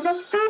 नमस्कार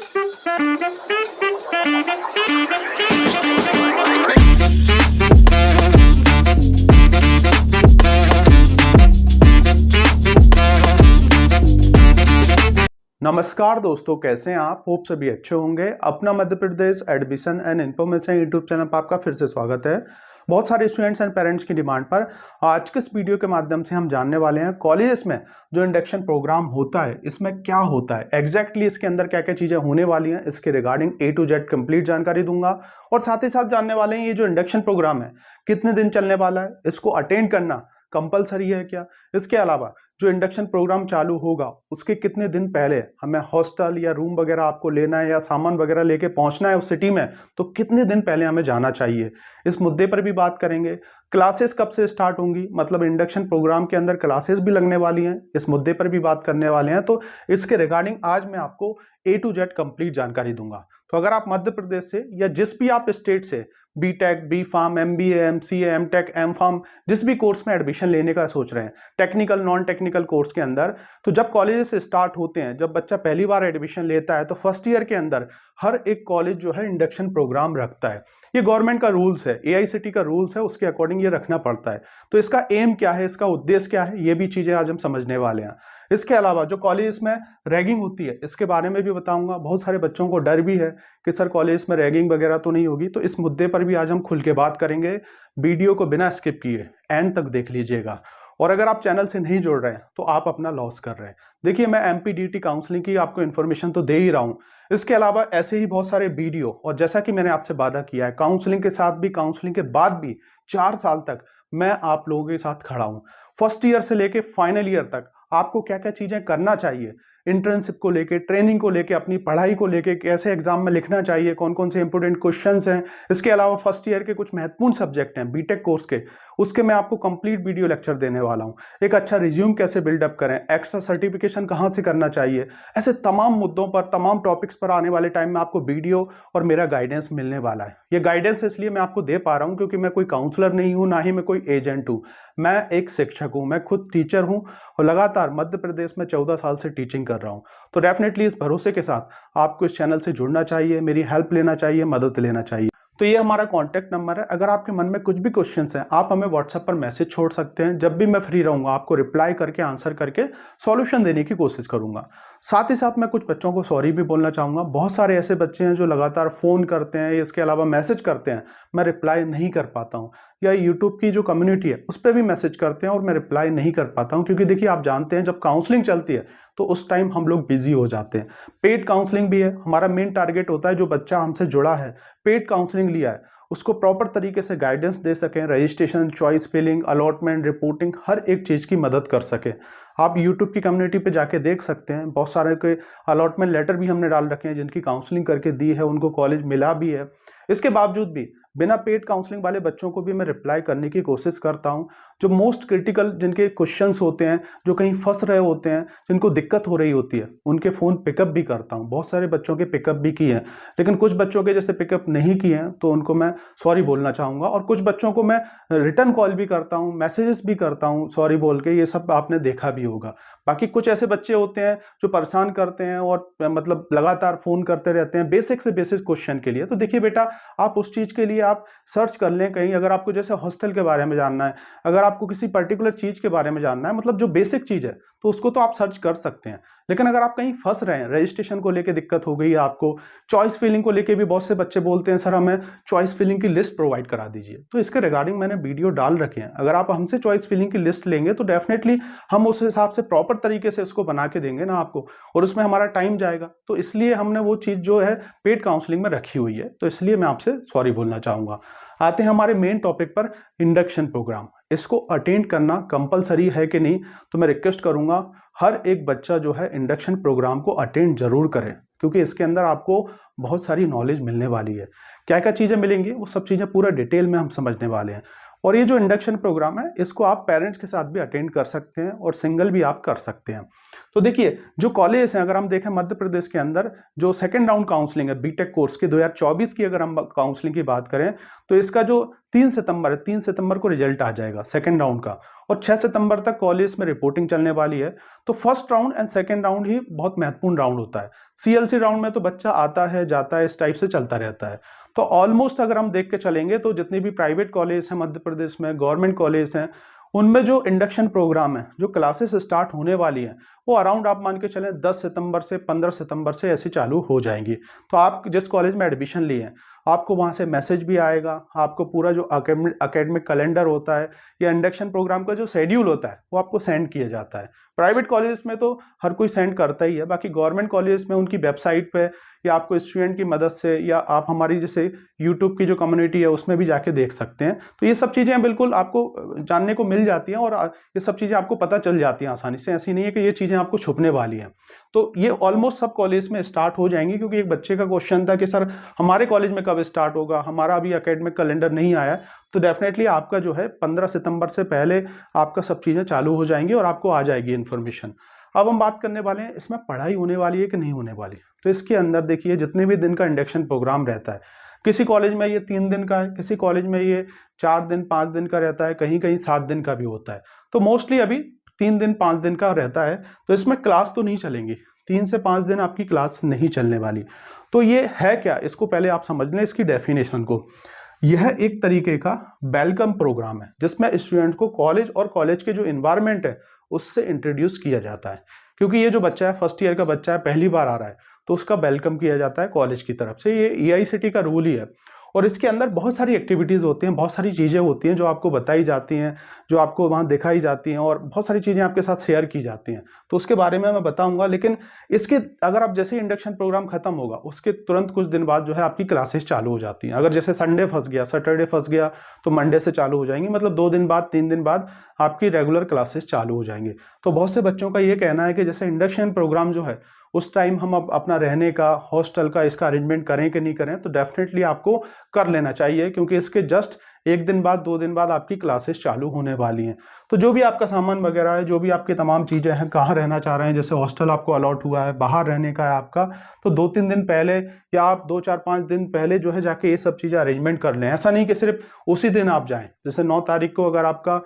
दोस्तों, कैसे हैं आप? होप सभी अच्छे होंगे। अपना Madhya Pradesh admission and information YouTube channel पर आपका फिर से स्वागत है। बहुत सारे स्टूडेंट्स एंड पेरेंट्स की डिमांड पर आज के इस वीडियो के माध्यम से हम जानने वाले हैं कॉलेजेस में जो इंडक्शन प्रोग्राम होता है इसमें क्या होता है, एग्जैक्टली इसके अंदर क्या क्या चीज़ें होने वाली हैं, इसके regarding A to Z complete जानकारी दूंगा। और साथ ही साथ जानने वाले हैं ये जो इंडक्शन प्रोग्राम है कितने दिन चलने वाला है, इसको अटेंड करना कंपलसरी है क्या, इसके अलावा जो इंडक्शन प्रोग्राम चालू होगा उसके कितने दिन पहले हमें हॉस्टल या रूम वगैरह आपको लेना है या सामान वगैरह लेके पहुंचना है उस सिटी में, तो कितने दिन पहले हमें जाना चाहिए, इस मुद्दे पर भी बात करेंगे। क्लासेस कब से स्टार्ट होंगी, मतलब इंडक्शन प्रोग्राम के अंदर क्लासेस भी लगने वाली हैं, इस मुद्दे पर भी बात करने वाले हैं। तो इसके रिगार्डिंग आज मैं आपको A to Z कंप्लीट जानकारी दूंगा। तो अगर आप मध्य प्रदेश से या जिस भी आप स्टेट से BTech, B pharm, MBA, MCA, MTech, M pharm जिस भी कोर्स में एडमिशन लेने का सोच रहे हैं, टेक्निकल नॉन टेक्निकल कोर्स के अंदर, तो जब कॉलेजेस स्टार्ट होते हैं, जब बच्चा पहली बार एडमिशन लेता है तो फर्स्ट ईयर के अंदर हर एक कॉलेज जो है इंडक्शन प्रोग्राम रखता है। ये गवर्नमेंट का रूल्स है, AICTE का रूल्स है, उसके अकॉर्डिंग ये रखना पड़ता है। तो इसका एम क्या है, इसका उद्देश्य क्या है, ये भी चीजें आज हम समझने वाले हैं। इसके अलावा जो कॉलेज में रैगिंग होती है इसके बारे में भी बताऊंगा। बहुत सारे बच्चों को डर भी है कि सर कॉलेज में रैगिंग वगैरह तो नहीं होगी, तो इस मुद्दे पर भी आज हम खुल के बात करेंगे। वीडियो को बिना स्किप किए एंड तक देख लीजिएगा। और अगर आप चैनल से नहीं जुड़ रहे हैं तो आप अपना लॉस कर रहे हैं। देखिए, मैं MPDT काउंसलिंग की आपको इन्फॉर्मेशन तो दे ही रहा हूँ, इसके अलावा ऐसे ही बहुत सारे वीडियो, और जैसा कि मैंने आपसे वादा किया है काउंसलिंग के साथ भी, काउंसलिंग के बाद भी 4 साल तक मैं आप लोगों के साथ खड़ा हूँ। फर्स्ट ईयर से लेके फाइनल ईयर तक आपको क्या क्या चीजें करना चाहिए, इंटर्नशिप को लेके, ट्रेनिंग को लेके, अपनी पढ़ाई को लेके, कैसे एग्जाम में लिखना चाहिए, कौन कौन से इंपोर्टेंट क्वेश्चंस हैं, इसके अलावा फर्स्ट ईयर के कुछ महत्वपूर्ण सब्जेक्ट हैं बीटेक कोर्स के, उसके मैं आपको कंप्लीट वीडियो लेक्चर देने वाला हूं। एक अच्छा रिज्यूम कैसे बिल्डअप करें, एक्स्ट्रा सर्टिफिकेशन कहां से करना चाहिए, ऐसे तमाम मुद्दों पर, तमाम टॉपिक्स पर आने वाले टाइम में आपको वीडियो और मेरा गाइडेंस मिलने वाला है। ये गाइडेंस इसलिए मैं आपको दे पा रहा हूं क्योंकि मैं कोई काउंसलर नहीं हूं, ना ही मैं कोई एजेंट हूं, मैं एक शिक्षक हूं, मैं खुद टीचर हूं और लगातार मध्य प्रदेश में 14 साल से टीचिंग कर रहा हूं। तो डेफिनेटली इस भरोसे के साथ आपको इस चैनल से जुड़ना चाहिए, मेरी हेल्प लेना चाहिए, मदद लेना चाहिए। तो ये हमारा कॉन्टैक्ट नंबर है। अगर आपके मन में कुछ भी क्वेश्चंस हैं आप हमें व्हाट्सएप पर मैसेज छोड़ सकते हैं। जब भी मैं फ्री रहूंगा आपको रिप्लाई करके, आंसर करके सॉल्यूशन देने की कोशिश करूंगा। साथ ही साथ मैं कुछ बच्चों को सॉरी भी बोलना चाहूंगा। बहुत सारे ऐसे बच्चे हैं जो लगातार फोन करते हैं, इसके अलावा मैसेज करते हैं, मैं रिप्लाई नहीं कर पाता हूँ, या यूट्यूब की जो कम्युनिटी है उस पर भी मैसेज करते हैं और मैं रिप्लाई नहीं कर पाता हूँ, क्योंकि देखिए आप जानते हैं जब काउंसलिंग चलती है तो उस टाइम हम लोग बिजी हो जाते हैं। पेड काउंसलिंग भी है, हमारा मेन टारगेट होता है जो बच्चा हमसे जुड़ा है, पेड काउंसलिंग लिया है, उसको प्रॉपर तरीके से गाइडेंस दे सकें, registration, choice filling, allotment, reporting, हर एक चीज़ की मदद कर सके। आप YouTube की कम्युनिटी पे जाके देख सकते हैं, बहुत सारे के अलॉटमेंट लेटर भी हमने डाल रखे हैं जिनकी काउंसलिंग करके दी है, उनको कॉलेज मिला भी है। इसके बावजूद भी बिना पेड काउंसलिंग वाले बच्चों को भी मैं रिप्लाई करने की कोशिश करता हूं। जो मोस्ट क्रिटिकल जिनके क्वेश्चंस होते हैं, जो कहीं फंस रहे होते हैं, जिनको दिक्कत हो रही होती है, उनके फ़ोन पिकअप भी करता हूं। बहुत सारे बच्चों के पिकअप भी किए हैं, लेकिन कुछ बच्चों के जैसे पिकअप नहीं किए हैं तो उनको मैं सॉरी बोलना चाहूँगा। और कुछ बच्चों को मैं रिटर्न कॉल भी करता हूँ, मैसेजेस भी करता हूँ सॉरी बोल के, ये सब आपने देखा भी होगा। बाकी कुछ ऐसे बच्चे होते हैं जो परेशान करते हैं और मतलब लगातार फ़ोन करते रहते हैं बेसिक से बेसिक क्वेश्चन के लिए। तो देखिए बेटा, आप उस चीज़ के लिए आप सर्च कर लें कहीं। अगर आपको जैसे हॉस्टल के बारे में जानना है, अगर आपको किसी पर्टिकुलर चीज़ के बारे में जानना है, मतलब जो बेसिक चीज़ है, तो उसको तो आप सर्च कर सकते हैं। लेकिन अगर आप कहीं फंस रहे हैं, रजिस्ट्रेशन को लेके दिक्कत हो गई है आपको, चॉइस फिलिंग को लेके भी बहुत से बच्चे बोलते हैं सर हमें चॉइस फिलिंग की लिस्ट प्रोवाइड करा दीजिए, तो इसके रिगार्डिंग मैंने वीडियो डाल रखे हैं। अगर आप हमसे चॉइस फिलिंग की लिस्ट लेंगे तो डेफिनेटली हम उस हिसाब से प्रॉपर तरीके से उसको बना के देंगे ना आपको, और उसमें हमारा टाइम जाएगा। तो इसलिए हमने वो चीज़ जो है पेड काउंसलिंग में रखी हुई है, तो इसलिए मैं आपसे सॉरी बोलना चाहूँगा। आते हैं हमारे मेन टॉपिक पर, इंडक्शन प्रोग्राम। इसको अटेंड करना कंपलसरी है कि नहीं, तो मैं रिक्वेस्ट करूंगा हर एक बच्चा जो है इंडक्शन प्रोग्राम को अटेंड जरूर करे, क्योंकि इसके अंदर आपको बहुत सारी नॉलेज मिलने वाली है। क्या क्या चीज़ें मिलेंगी वो सब चीज़ें पूरा डिटेल में हम समझने वाले हैं। और ये जो इंडक्शन प्रोग्राम है इसको आप पेरेंट्स के साथ भी अटेंड कर सकते हैं और सिंगल भी आप कर सकते हैं। तो देखिए जो कॉलेज हैं, अगर हम देखें मध्य प्रदेश के अंदर जो सेकंड राउंड काउंसलिंग है बीटेक कोर्स की 2024 की, अगर हम काउंसलिंग की बात करें तो इसका जो 3 सितंबर है, 3 सितंबर को रिजल्ट आ जाएगा सेकंड राउंड का, और 6 सितंबर तक कॉलेज में रिपोर्टिंग चलने वाली है। तो first round and second round ही बहुत महत्वपूर्ण राउंड होता है। सीएलसी राउंड में तो बच्चा आता है जाता है, इस टाइप से चलता रहता है। तो ऑलमोस्ट अगर हम देख के चलेंगे तो जितनी भी प्राइवेट कॉलेज हैं मध्य प्रदेश में, गवर्नमेंट कॉलेज हैं, उनमें जो इंडक्शन प्रोग्राम है, जो क्लासेस स्टार्ट होने वाली हैं, वो अराउंड आप मान के चलें 10 सितंबर से 15 सितंबर से ऐसे चालू हो जाएंगी। तो आप जिस कॉलेज में एडमिशन लिए हैं आपको वहाँ से मैसेज भी आएगा, आपको पूरा जो अकेडमिक कैलेंडर होता है या इंडक्शन प्रोग्राम का जो शेड्यूल होता है वो आपको सेंड किया जाता है। प्राइवेट कॉलेज में तो हर कोई सेंड करता ही है, बाकी गवर्नमेंट कॉलेज में उनकी वेबसाइट पे या आपको स्टूडेंट की मदद से या आप हमारी जैसे यूट्यूब की जो कम्युनिटी है उसमें भी जाके देख सकते हैं। तो ये सब चीज़ें बिल्कुल आपको जानने को मिल जाती हैं और ये सब चीज़ें आपको पता चल जाती हैं आसानी से, ऐसी नहीं है कि ये चीज़ें आपको छुपने वाली हैं। तो ये ऑलमोस्ट सब कॉलेज में स्टार्ट हो जाएंगी, क्योंकि एक बच्चे का क्वेश्चन था कि सर हमारे कॉलेज में कब स्टार्ट होगा, हमारा अभी एकेडमिक कैलेंडर नहीं आया। तो डेफिनेटली आपका जो है 15 सितंबर से पहले आपका सब चीज़ें चालू हो जाएंगी और आपको आ जाएगी इन्फॉर्मेशन। अब हम बात करने वाले हैं इसमें पढ़ाई होने वाली है कि नहीं होने वाली। तो इसके अंदर देखिए जितने भी दिन का इंडक्शन प्रोग्राम रहता है, किसी कॉलेज में ये 3 दिन का है, किसी कॉलेज में ये 4 दिन 5 दिन का रहता है, कहीं कहीं 7 दिन का भी होता है। तो मोस्टली अभी 3 दिन 5 दिन का रहता है। तो इसमें क्लास तो नहीं चलेंगी, 3 से 5 दिन आपकी क्लास नहीं चलने वाली। तो ये है क्या, इसको पहले आप समझ लें इसकी डेफिनेशन को। यह एक तरीके का वेलकम प्रोग्राम है जिसमें स्टूडेंट्स को कॉलेज और कॉलेज के जो इन्वायरमेंट है उससे इंट्रोड्यूस किया जाता है। क्योंकि ये जो बच्चा है, फर्स्ट ईयर का बच्चा है, पहली बार आ रहा है, तो उसका वेलकम किया जाता है कॉलेज की तरफ से। ये EICT का रूल ही है। और इसके अंदर बहुत सारी एक्टिविटीज़ होती हैं, बहुत सारी चीज़ें होती हैं जो आपको बताई जाती हैं, जो आपको वहाँ दिखाई जाती हैं, और बहुत सारी चीज़ें आपके साथ शेयर की जाती हैं। तो उसके बारे में मैं बताऊंगा। लेकिन इसके अगर आप जैसे इंडक्शन प्रोग्राम खत्म होगा उसके तुरंत कुछ दिन बाद जो है आपकी क्लासेस चालू हो जाती हैं। अगर जैसे संडे फंस गया, सैटरडे फंस गया, तो मंडे से चालू हो जाएंगी, मतलब 2 दिन बाद 3 दिन बाद आपकी रेगुलर क्लासेस चालू हो जाएंगे। तो बहुत से बच्चों का ये कहना है कि जैसे इंडक्शन प्रोग्राम जो है उस टाइम हम अपना रहने का, हॉस्टल का, इसका अरेंजमेंट करें कि नहीं करें। तो डेफिनेटली आपको कर लेना चाहिए, क्योंकि इसके जस्ट 1 दिन बाद 2 दिन बाद आपकी क्लासेस चालू होने वाली हैं। तो जो भी आपका सामान वगैरह है, जो भी आपकी तमाम चीज़ें हैं, कहाँ रहना चाह रहे हैं, जैसे हॉस्टल आपको अलॉट हुआ है, बाहर रहने का है आपका, तो 2-3 दिन पहले या आप 2-4-5 दिन पहले जो है जाके ये सब चीज़ें अरेंजमेंट कर लें। ऐसा नहीं कि सिर्फ उसी दिन आप जाएँ। जैसे 9 तारीख को अगर आपका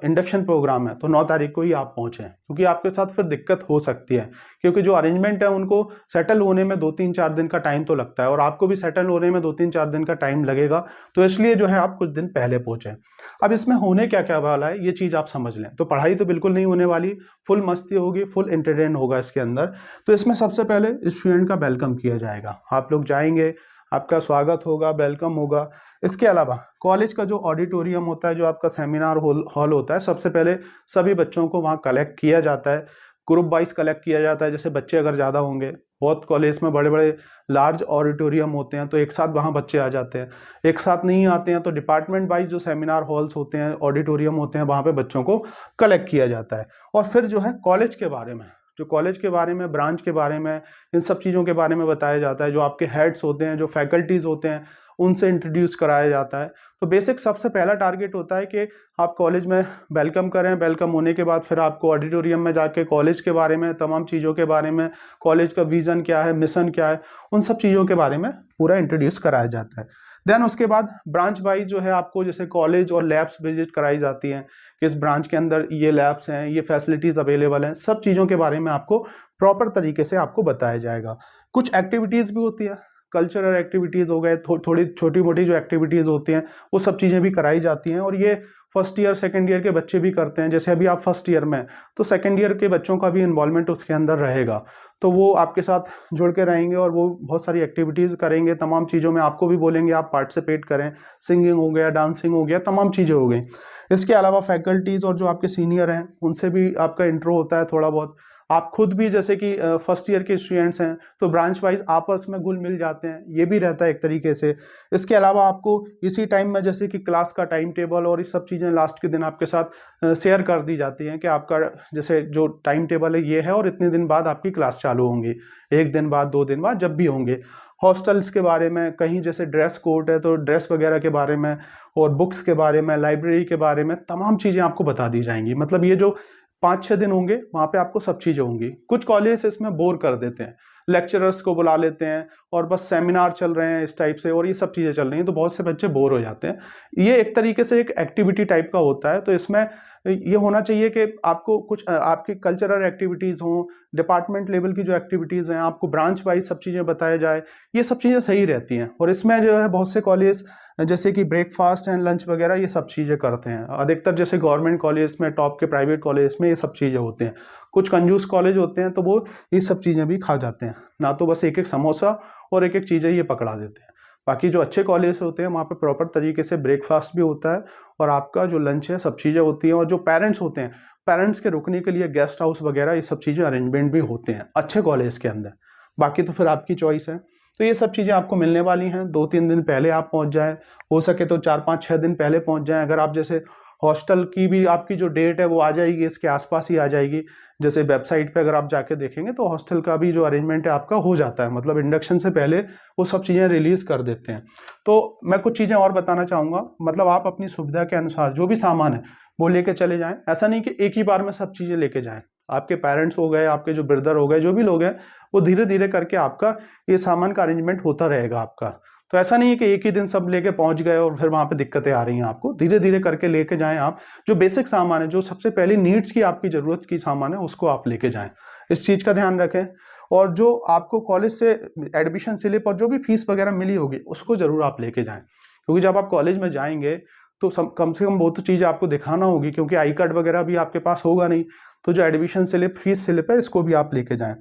इंडक्शन प्रोग्राम है तो 9 तारीख को ही आप पहुँचें, क्योंकि आपके साथ फिर दिक्कत हो सकती है। क्योंकि जो अरेंजमेंट है उनको सेटल होने में 2-3-4 दिन का टाइम तो लगता है, और आपको भी सेटल होने में 2-3-4 दिन का टाइम लगेगा। तो इसलिए जो है आप कुछ दिन पहले पहुंचे। अब इसमें होने क्या क्या वाला है ये चीज़ आप समझ लें। तो पढ़ाई तो बिल्कुल नहीं होने वाली, फुल मस्ती होगी, फुल एंटरटेन होगा इसके अंदर। तो इसमें सबसे पहले स्टूडेंट का वेलकम किया जाएगा। आप लोग जाएंगे, आपका स्वागत होगा, वेलकम होगा। इसके अलावा कॉलेज का जो ऑडिटोरियम होता है, जो आपका सेमिनार हॉल होता है, सबसे पहले सभी बच्चों को वहाँ कलेक्ट किया जाता है। ग्रुप वाइज कलेक्ट किया जाता है। जैसे बच्चे अगर ज़्यादा होंगे, बहुत कॉलेज में बड़े बड़े लार्ज ऑडिटोरियम होते हैं, तो एक साथ वहाँ बच्चे आ जाते हैं। एक साथ नहीं आते हैं तो डिपार्टमेंट वाइज जो सेमिनार हॉल्स होते हैं, ऑडिटोरियम होते हैं, वहाँ पे बच्चों को कलेक्ट किया जाता है। और फिर जो है कॉलेज के बारे में, जो कॉलेज के बारे में, ब्रांच के बारे में, इन सब चीज़ों के बारे में बताया जाता है। जो आपके हेड्स होते हैं, जो फैकल्टीज़ होते हैं, उनसे इंट्रोड्यूस कराया जाता है। तो बेसिक सबसे पहला टारगेट होता है कि आप कॉलेज में वेलकम करें। वेलकम होने के बाद फिर आपको ऑडिटोरियम में जाके कॉलेज के बारे में, तमाम चीज़ों के बारे में, कॉलेज का विज़न क्या है, मिशन क्या है, उन सब चीज़ों के बारे में पूरा इंट्रोड्यूस कराया जाता है। देन उसके बाद ब्रांच वाइज जो है आपको जैसे कॉलेज और लैब्स विजिट कराई जाती हैं कि इस ब्रांच के अंदर ये लैब्स हैं, ये फैसिलिटीज़ अवेलेबल हैं, सब चीज़ों के बारे में आपको प्रॉपर तरीके से आपको बताया जाएगा। कुछ एक्टिविटीज़ भी होती है, कल्चरल एक्टिविटीज़ हो गए, थोड़ी छोटी मोटी जो एक्टिविटीज़ होती हैं वो सब चीज़ें भी कराई जाती हैं। और ये फर्स्ट ईयर सेकंड ईयर के बच्चे भी करते हैं। जैसे अभी आप फर्स्ट ईयर में, तो सेकंड ईयर के बच्चों का भी इन्वॉल्वमेंट उसके अंदर रहेगा। तो वो आपके साथ जुड़ के रहेंगे और वो बहुत सारी एक्टिविटीज़ करेंगे। तमाम चीज़ों में आपको भी बोलेंगे आप पार्टिसिपेट करें। सिंगिंग हो गया, डांसिंग हो गया, तमाम चीज़ें हो गई। इसके अलावा फैकल्टीज़ और जो आपके सीनियर हैं उनसे भी आपका इंट्रो होता है थोड़ा बहुत। आप खुद भी जैसे कि फर्स्ट ईयर के स्टूडेंट्स हैं तो ब्रांच वाइज आपस में घुल मिल जाते हैं, ये भी रहता है एक तरीके से। इसके अलावा आपको इसी टाइम में जैसे कि क्लास का टाइम टेबल और ये सब चीज़ें लास्ट के दिन आपके साथ शेयर कर दी जाती हैं कि आपका जैसे जो टाइम टेबल है ये है और इतने दिन बाद आपकी क्लास चालू होंगी, 1 दिन बाद, 2 दिन बाद, जब भी होंगे। हॉस्टल्स के बारे में, कहीं जैसे ड्रेस कोड है तो ड्रेस वगैरह के बारे में, और बुक्स के बारे में, लाइब्रेरी के बारे में, तमाम चीज़ें आपको बता दी जाएंगी। मतलब ये जो 5-6 दिन होंगे वहाँ पे आपको सब चीज़ें होंगी। कुछ कॉलेज इसमें बोर कर देते हैं, लेक्चरर्स को बुला लेते हैं और बस सेमिनार चल रहे हैं इस टाइप से और ये सब चीज़ें चल रही हैं, तो बहुत से बच्चे बोर हो जाते हैं। ये एक तरीके से एक एक्टिविटी टाइप का होता है, तो इसमें ये होना चाहिए कि आपको कुछ आपकी कल्चरल एक्टिविटीज़ हों, डिपार्टमेंट लेवल की जो एक्टिविटीज़ हैं, आपको ब्रांच वाइज सब चीज़ें बताया जाए, ये सब चीज़ें सही रहती हैं। और इसमें जो है बहुत से कॉलेज जैसे कि ब्रेकफास्ट एंड लंच वगैरह ये सब चीज़ें करते हैं। अधिकतर जैसे गवर्नमेंट कॉलेज में, टॉप के प्राइवेट कॉलेज में ये सब चीज़ें होती हैं। कुछ कंजूस कॉलेज होते हैं तो वो ये सब चीज़ें भी खा जाते हैं, ना तो बस एक एक समोसा और एक एक चीज़ें ये पकड़ा देते हैं। बाकी जो अच्छे कॉलेज होते हैं वहाँ पे प्रॉपर तरीके से ब्रेकफास्ट भी होता है और आपका जो लंच है सब चीज़ें होती हैं। और जो पेरेंट्स होते हैं, पेरेंट्स के रुकने के लिए गेस्ट हाउस वगैरह ये सब चीज़ें अरेंजमेंट भी होते हैं अच्छे कॉलेज के अंदर। बाकी तो फिर आपकी चॉइस है। तो ये सब चीज़ें आपको मिलने वाली हैं। 2-3 दिन पहले आप पहुँच जाएँ, हो सके तो 4-5-6 दिन पहले पहुँच जाएँ। अगर आप जैसे हॉस्टल की भी आपकी जो डेट है वो आ जाएगी, इसके आसपास ही आ जाएगी। जैसे वेबसाइट पे अगर आप जाके देखेंगे तो हॉस्टल का भी जो अरेंजमेंट है आपका हो जाता है, मतलब इंडक्शन से पहले वो सब चीज़ें रिलीज़ कर देते हैं। तो मैं कुछ चीज़ें और बताना चाहूँगा, मतलब आप अपनी सुविधा के अनुसार जो भी सामान है वो लेके चले जाएँ। ऐसा नहीं कि एक ही बार में सब चीज़ें लेके जाएँ। आपके पेरेंट्स हो गए, आपके जो ब्रदर हो गए, जो भी लोग हैं, वो धीरे-धीरे करके आपका ये सामान का अरेंजमेंट होता रहेगा आपका। तो ऐसा नहीं है कि एक ही दिन सब लेके पहुंच गए और फिर वहाँ पे दिक्कतें आ रही हैं आपको। धीरे-धीरे करके लेके जाएँ आप। जो बेसिक सामान है, जो सबसे पहली नीड्स की आपकी ज़रूरत की सामान है, उसको आप लेके जाएँ। इस चीज़ का ध्यान रखें। और जो आपको कॉलेज से एडमिशन स्लिप और जो भी फीस वगैरह मिली होगी, उसको ज़रूर आप लेके जाएँ। क्योंकि जब आप कॉलेज में जाएँगे तो कम से कम वो तो चीज़ें आपको दिखाना होगी, क्योंकि आई कार्ड वगैरह भी आपके पास होगा नहीं। तो जो एडमिशन स्लिप, फीस स्लिप है, इसको भी आप लेके जाएँ।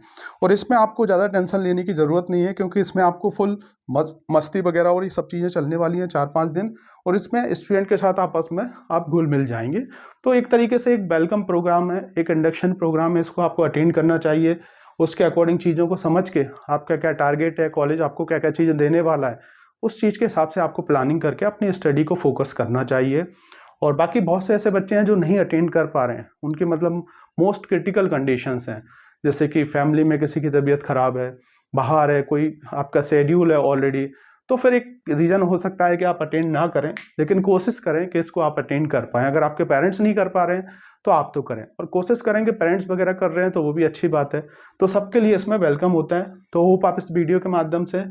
और इसमें आपको ज़्यादा टेंशन लेने की ज़रूरत नहीं है, क्योंकि इसमें आपको फुल मस्ती वगैरह और ये सब चीज़ें चलने वाली हैं 4-5 दिन। और इसमें स्टूडेंट के साथ आपस में आप घुल मिल जाएंगे। तो एक तरीके से एक वेलकम प्रोग्राम है, एक इंडक्शन प्रोग्राम है, इसको आपको अटेंड करना चाहिए। उसके अकॉर्डिंग चीज़ों को समझ के आपका क्या टारगेट है, कॉलेज आपको क्या क्या चीज़ें देने वाला है, उस चीज़ के हिसाब से आपको प्लानिंग करके अपनी स्टडी को फोकस करना चाहिए। और बाकी बहुत से ऐसे बच्चे हैं जो नहीं अटेंड कर पा रहे हैं, उनके मतलब मोस्ट क्रिटिकल कंडीशंस हैं, जैसे कि फैमिली में किसी की तबीयत ख़राब है, बाहर है, कोई आपका शेड्यूल है ऑलरेडी। तो फिर एक रीज़न हो सकता है कि आप अटेंड ना करें, लेकिन कोशिश करें कि इसको आप अटेंड कर पाएँ। अगर आपके पेरेंट्स नहीं कर पा रहे हैं तो आप तो करें, और कोशिश करें कि पेरेंट्स वगैरह कर रहे हैं तो वो भी अच्छी बात है। तो सबके लिए इसमें वेलकम होता है। तो होप आप इस वीडियो के माध्यम से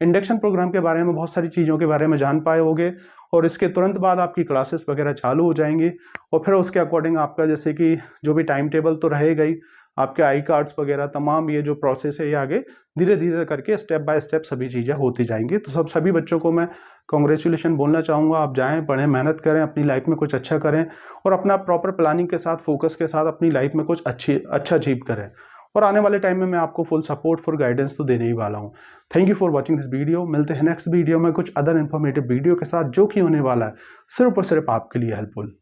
इंडक्शन प्रोग्राम के बारे में बहुत सारी चीज़ों के बारे में जान पाए होंगे। और इसके तुरंत बाद आपकी क्लासेस वगैरह चालू हो जाएंगी, और फिर उसके अकॉर्डिंग आपका जैसे कि जो भी टाइम टेबल तो रहेगा ही, आपके आई कार्ड्स वगैरह तमाम ये जो प्रोसेस है ये आगे धीरे धीरे करके स्टेप बाय स्टेप सभी चीज़ें होती जाएंगी। तो सभी बच्चों को मैं कॉन्ग्रेचुलेशन बोलना चाहूँगा। आप जाएँ, पढ़ें, मेहनत करें, अपनी लाइफ में कुछ अच्छा करें, और अपना प्रॉपर प्लानिंग के साथ, फोकस के साथ अपनी लाइफ में कुछ अच्छा अचीव करें। और आने वाले टाइम में मैं आपको फुल सपोर्ट, फुल गाइडेंस तो देने ही वाला हूँ। Thank you for watching this video. मिलते हैं नेक्स्ट वीडियो में कुछ अदर इन्फॉर्मेटिव वीडियो के साथ, जो कि होने वाला है सिर्फ और सिर्फ आपके लिए हेल्पफुल।